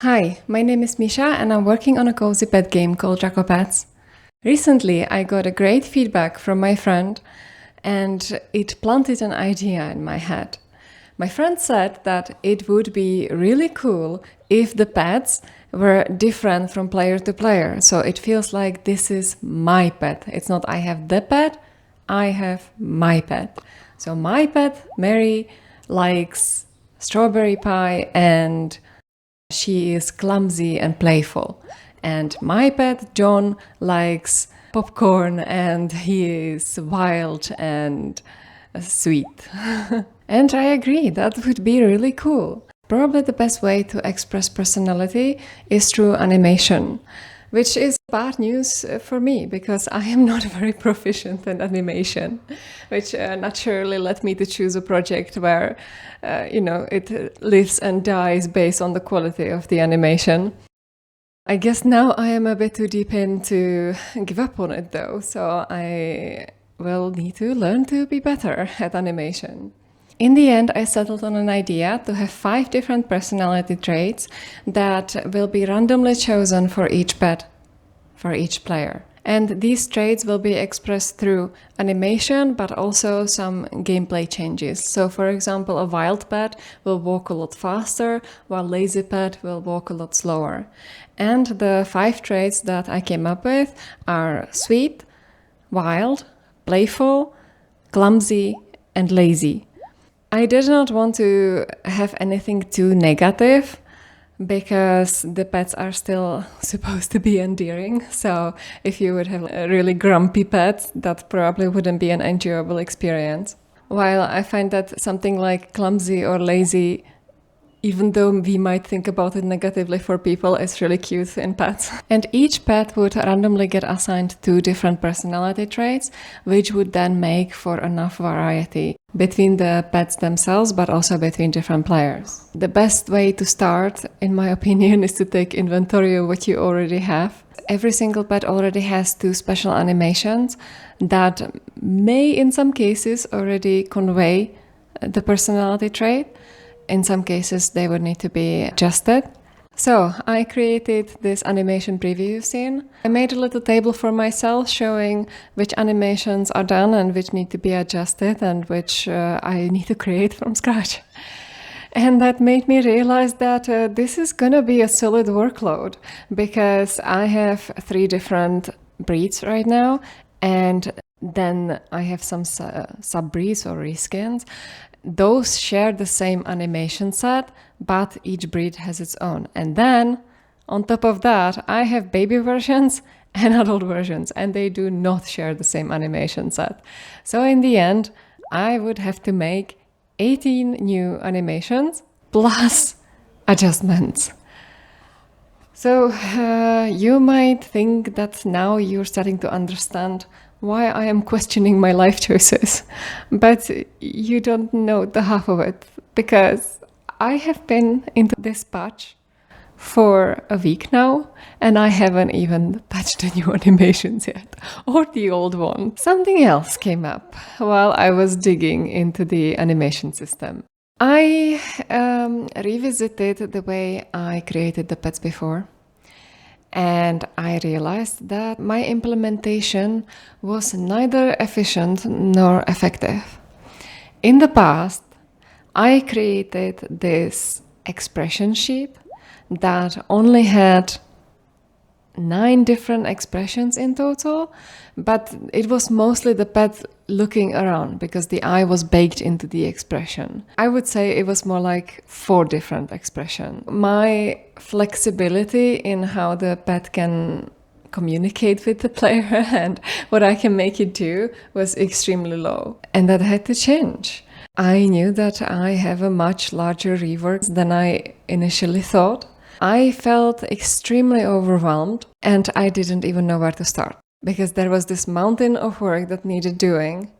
Hi, my name is Misha and I'm working on a cozy pet game called Dracopets. Recently, I got a great feedback from my friend and it planted an idea in my head. My friend said that it would be really cool if the pets were different from player to player. So it feels like this is my pet. It's not I have the pet, I have my pet. So my pet, Mary, likes strawberry pie and she is clumsy and playful. And my pet, John, likes popcorn and he is wild and sweet. And I agree, that would be really cool. Probably the best way to express personality is through animation, which is bad news for me because I am not very proficient in animation, which naturally led me to choose a project where, it lives and dies based on the quality of the animation. I guess now I am a bit too deep in to give up on it though, so I will need to learn to be better at animation. In the end, I settled on an idea to have 5 different personality traits that will be randomly chosen for each pet, for each player. And these traits will be expressed through animation, but also some gameplay changes. So for example, a wild pet will walk a lot faster, while lazy pet will walk a lot slower. And the 5 traits that I came up with are sweet, wild, playful, clumsy, and lazy. I did not want to have anything too negative because the pets are still supposed to be endearing. So if you would have a really grumpy pet, that probably wouldn't be an enjoyable experience. While I find that something like clumsy or lazy, even though we might think about it negatively for people, it's really cute in pets. And each pet would randomly get assigned 2 different personality traits, which would then make for enough variety between the pets themselves, but also between different players. The best way to start, in my opinion, is to take inventory of what you already have. Every single pet already has 2 special animations that may, in some cases, already convey the personality trait. In some cases, they would need to be adjusted. So I created this animation preview scene. I made a little table for myself showing which animations are done and which need to be adjusted and which I need to create from scratch. And that made me realize that this is gonna be a solid workload because I have 3 different breeds right now, and then I have some sub-breeds or reskins. Those share the same animation set, but each breed has its own. And then, on top of that, I have baby versions and adult versions, and they do not share the same animation set. So in the end, I would have to make 18 new animations plus adjustments. So you might think that now you're starting to understand why I am questioning my life choices, but you don't know the half of it, because I have been into this patch for a week now, and I haven't even patched the new animations yet, or the old one. Something else came up while I was digging into the animation system. I revisited the way I created the pets before, and I realized that my implementation was neither efficient nor effective. In the past, I created this expression sheet that only had 9 different expressions in total, but it was mostly the pet looking around because the eye was baked into the expression. I would say it was more like 4 different expressions. My flexibility in how the pet can communicate with the player and what I can make it do was extremely low, and that had to change. I knew that I have a much larger rework than I initially thought. I felt extremely overwhelmed and I didn't even know where to start because there was this mountain of work that needed doing,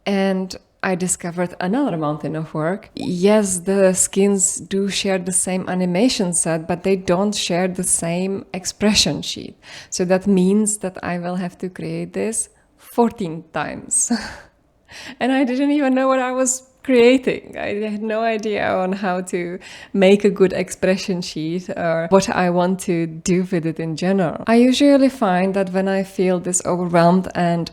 and I discovered another mountain of work. Yes, the skins do share the same animation set, but they don't share the same expression sheet. So that means that I will have to create this 14 times. And I didn't even know what I was creating. I had no idea on how to make a good expression sheet or what I want to do with it in general. I usually find that when I feel this overwhelmed and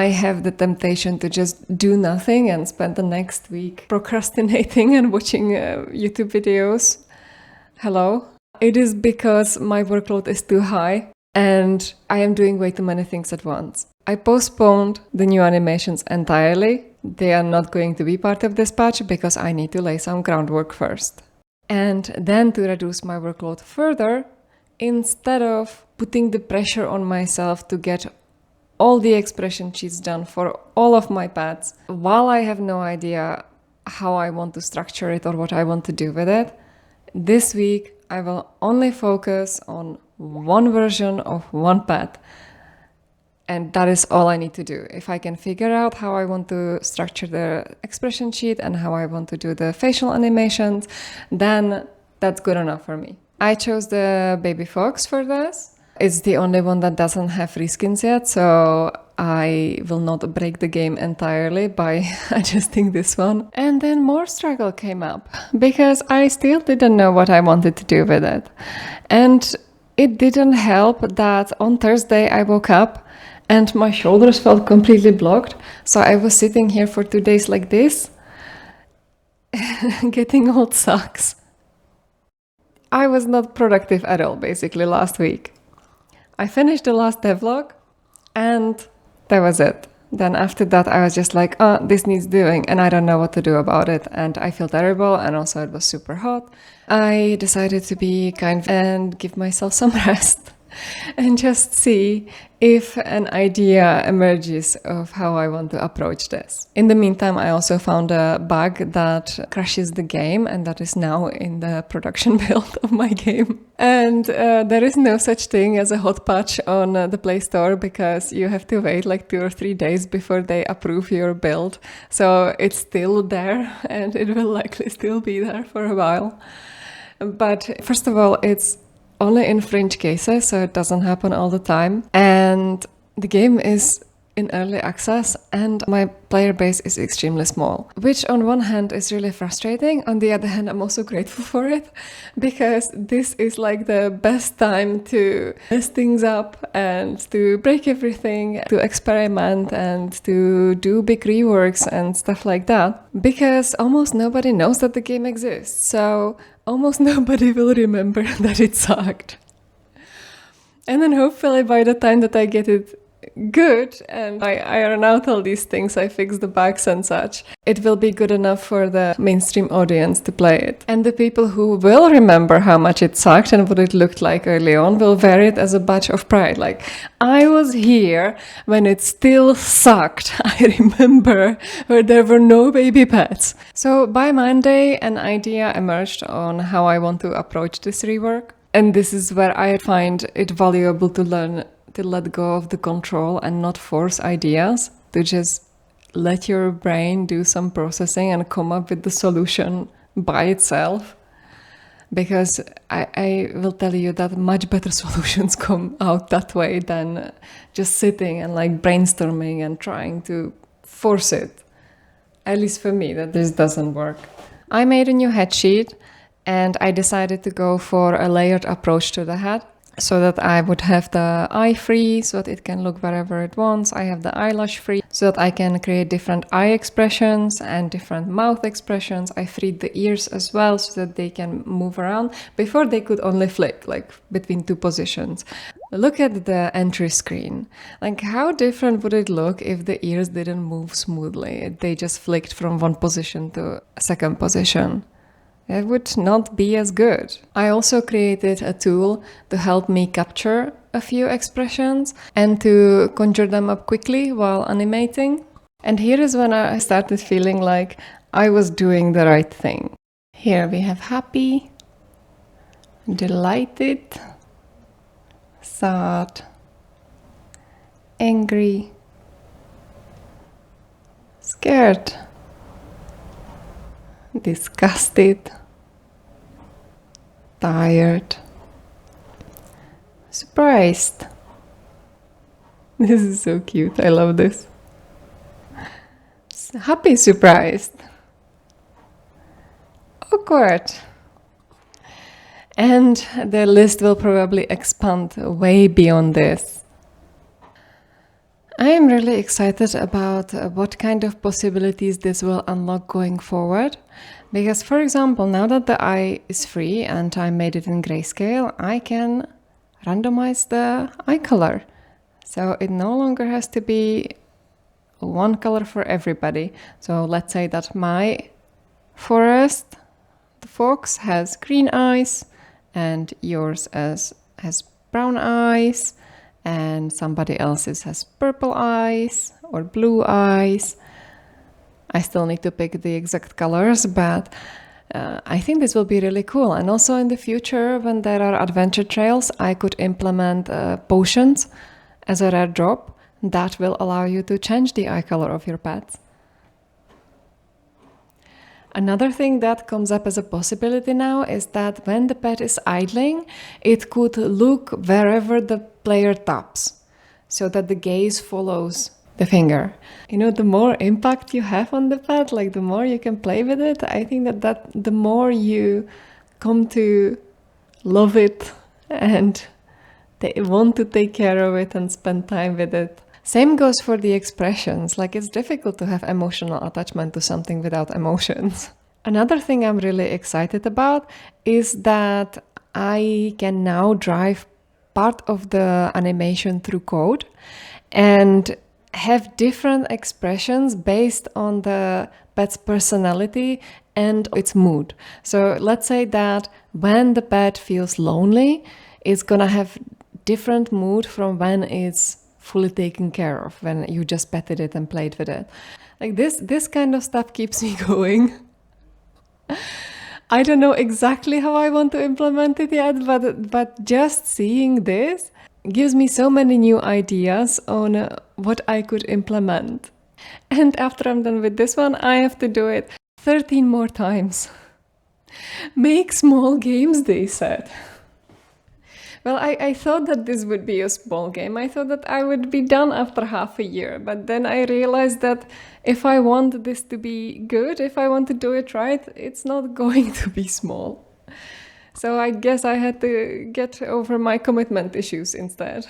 I have the temptation to just do nothing and spend the next week procrastinating and watching YouTube videos, hello? It is because my workload is too high and I am doing way too many things at once. I postponed the new animations entirely. They are not going to be part of this patch because I need to lay some groundwork first. And then to reduce my workload further, instead of putting the pressure on myself to get all the expression sheets done for all of my pads, while I have no idea how I want to structure it or what I want to do with it, this week I will only focus on one version of one pad. And that is all I need to do. If I can figure out how I want to structure the expression sheet and how I want to do the facial animations, then that's good enough for me. I chose the baby fox for this. It's the only one that doesn't have reskins yet, so I will not break the game entirely by adjusting this one. And then more struggle came up because I still didn't know what I wanted to do with it. And it didn't help that on Thursday I woke up and my shoulders felt completely blocked. So I was sitting here for 2 days like this, getting old socks. I was not productive at all, basically, last week. I finished the last devlog and that was it. Then after that, I was just like, oh, this needs doing and I don't know what to do about it. And I feel terrible and also it was super hot. I decided to be kind and give myself some rest. And just see if an idea emerges of how I want to approach this. In the meantime, I also found a bug that crashes the game, and that is now in the production build of my game. And there is no such thing as a hot patch on the Play Store because you have to wait like 2 or 3 days before they approve your build. So it's still there and it will likely still be there for a while. But first of all, it's only in fringe cases, so it doesn't happen all the time. And the game is in early access and my player base is extremely small, which on one hand is really frustrating. On the other hand, I'm also grateful for it because this is like the best time to mess things up and to break everything, to experiment and to do big reworks and stuff like that, because almost nobody knows that the game exists. So almost nobody will remember that it sucked. And then hopefully by the time that I get it good and I iron out all these things, I fix the bugs and such, it will be good enough for the mainstream audience to play it. And the people who will remember how much it sucked and what it looked like early on will wear it as a badge of pride. Like, I was here when it still sucked. I remember where there were no baby pets. So by Monday, an idea emerged on how I want to approach this rework. And this is where I find it valuable to learn to let go of the control and not force ideas, to just let your brain do some processing and come up with the solution by itself. Because I will tell you that much better solutions come out that way than just sitting and like brainstorming and trying to force it. At least for me, that this doesn't work. I made a new head sheet and I decided to go for a layered approach to the head, so that I would have the eye free, so that it can look wherever it wants. I have the eyelash free, so that I can create different eye expressions and different mouth expressions. I freed the ears as well, so that they can move around. Before they could only flick, like between 2 positions. Look at the entry screen. Like, how different would it look if the ears didn't move smoothly? They just flicked from one position to a second position. It would not be as good. I also created a tool to help me capture a few expressions and to conjure them up quickly while animating. And here is when I started feeling like I was doing the right thing. Here we have happy, delighted, sad, angry, scared, disgusted, tired, surprised. This is so cute. I love this. Happy surprised. awkward. And the list will probably expand way beyond this. I am really excited about what kind of possibilities this will unlock going forward. Because, for example, now that the eye is free and I made it in grayscale, I can randomize the eye color. So it no longer has to be one color for everybody. So let's say that my forest, the fox, has green eyes, and yours has brown eyes, and somebody else's has purple eyes or blue eyes. I still need to pick the exact colors, but I think this will be really cool. And also in the future, when there are adventure trails, I could implement potions as a rare drop that will allow you to change the eye color of your pets. Another thing that comes up as a possibility now is that when the pet is idling, it could look wherever the player taps, so that the gaze follows the finger. You know, the more impact you have on the pet, like the more you can play with it, I think that the more you come to love it and they want to take care of it and spend time with it. Same goes for the expressions. Like, it's difficult to have emotional attachment to something without emotions. Another thing I'm really excited about is that I can now drive part of the animation through code and have different expressions based on the pet's personality and its mood. So let's say that when the pet feels lonely, it's gonna have different mood from when it's fully taken care of, when you just petted it and played with it. Like this kind of stuff keeps me going. I don't know exactly how I want to implement it yet, but just seeing this gives me so many new ideas on what I could implement. And after I'm done with this one, I have to do it 13 more times. Make small games, they said. Well, I thought that this would be a small game. I thought that I would be done after half a year. But then I realized that if I want this to be good, if I want to do it right, it's not going to be small. So I guess I had to get over my commitment issues instead.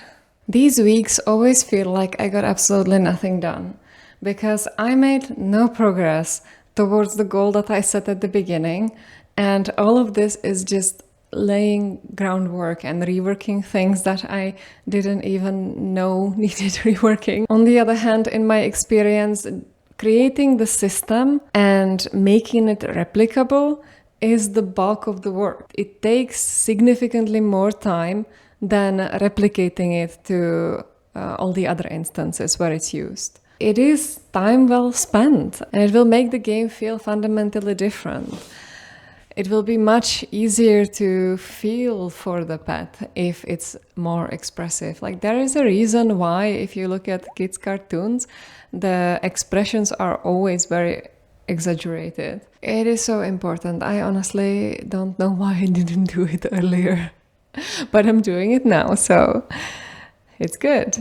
These weeks always feel like I got absolutely nothing done, because I made no progress towards the goal that I set at the beginning. And all of this is just laying groundwork and reworking things that I didn't even know needed reworking. On the other hand, in my experience, creating the system and making it replicable is the bulk of the work. It takes significantly more time than replicating it to all the other instances where it's used. It is time well spent, and it will make the game feel fundamentally different. It will be much easier to feel for the pet if it's more expressive. Like, there is a reason why, if you look at kids' cartoons, the expressions are always very exaggerated. It is so important. I honestly don't know why I didn't do it earlier, but I'm doing it now, so it's good.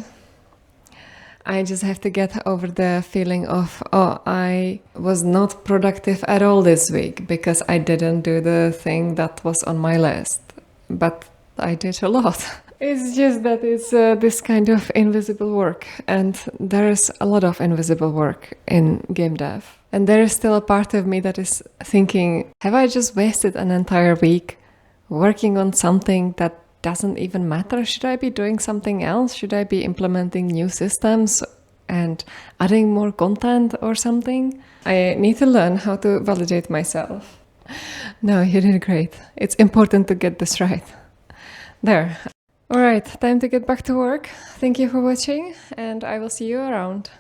I just have to get over the feeling of, oh, I was not productive at all this week because I didn't do the thing that was on my list. But I did a lot. It's just that it's this kind of invisible work, and there is a lot of invisible work in game dev. And there is still a part of me that is thinking, have I just wasted an entire week working on something that doesn't even matter? Should I be doing something else? Should I be implementing new systems and adding more content or something? I need to learn how to validate myself. No, you did great. It's important to get this right. There. All right, time to get back to work. Thank you for watching, and I will see you around.